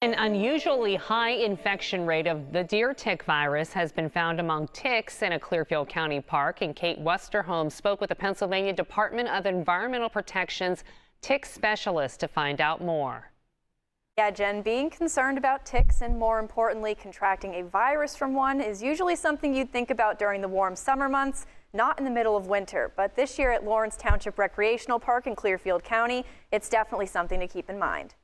An unusually high infection rate of the deer tick virus has been found among ticks in a Clearfield County park, and Kate Westerholm spoke with the Pennsylvania Department of Environmental Protection's tick specialist to find out more. Yeah, Jen, being concerned about ticks and more importantly contracting a virus from one is usually something you'd think about during the warm summer months, not in the middle of winter. But this year at Lawrence Township Recreational Park in Clearfield County, it's definitely something to keep in mind.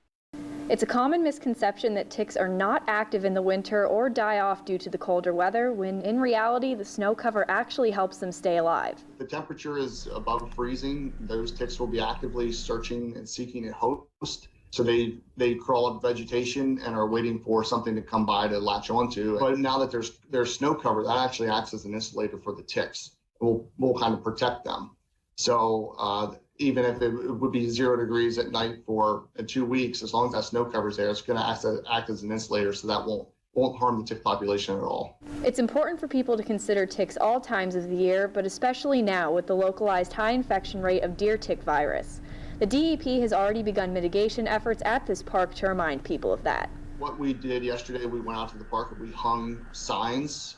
It's a common misconception that ticks are not active in the winter or die off due to the colder weather, when in reality the snow cover actually helps them stay alive. If the temperature is above freezing, those ticks will be actively searching and seeking a host. So they crawl up vegetation and are waiting for something to come by to latch onto. But now that there's snow cover, that actually acts as an insulator for the ticks. We'll kind of protect them. So even if it would be 0 degrees at night for 2 weeks, as long as that snow cover's there, it's going to act as an insulator, so that won't harm the tick population at all. It's important for people to consider ticks all times of the year, but especially now with the localized high infection rate of deer tick virus. The DEP has already begun mitigation efforts at this park to remind people of that. What we did yesterday, we went out to the park and we hung signs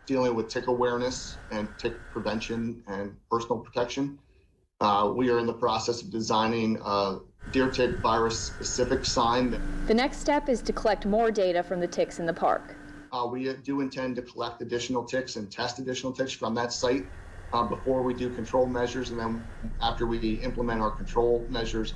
dealing with tick awareness and tick prevention and personal protection. We are in the process of designing a deer tick virus specific sign. The next step is to collect more data from the ticks in the park. We do intend to collect additional ticks and test additional ticks from that site before we do control measures, and then after we implement our control measures,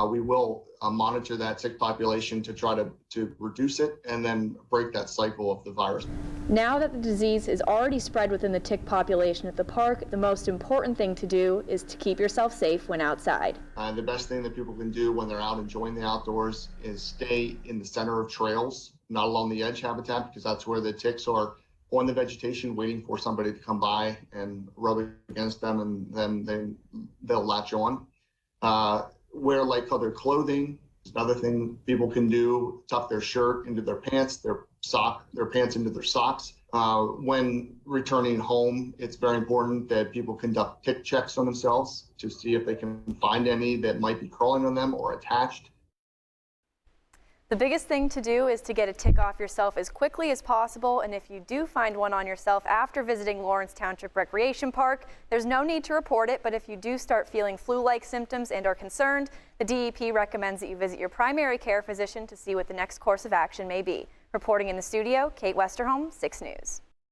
we will monitor that tick population to try to reduce it and then break that cycle of the virus. Now that the disease is already spread within the tick population at the park, the most important thing to do is to keep yourself safe when outside. The best thing that people can do when they're out enjoying the outdoors is stay in the center of trails, not along the edge habitat, because that's where the ticks are on the vegetation waiting for somebody to come by and rub against them, and then they'll latch on. Wear light colored clothing is another thing people can do. Tuck their shirt into their pants, their pants into their socks. When returning home, it's very important that people conduct tick checks on themselves to see if they can find any that might be crawling on them or attached. The biggest thing to do is to get a tick off yourself as quickly as possible, and if you do find one on yourself after visiting Lawrence Township Recreation Park, there's no need to report it, but if you do start feeling flu-like symptoms and are concerned, the DEP recommends that you visit your primary care physician to see what the next course of action may be. Reporting in the studio, Kate Westerholm, 6 News.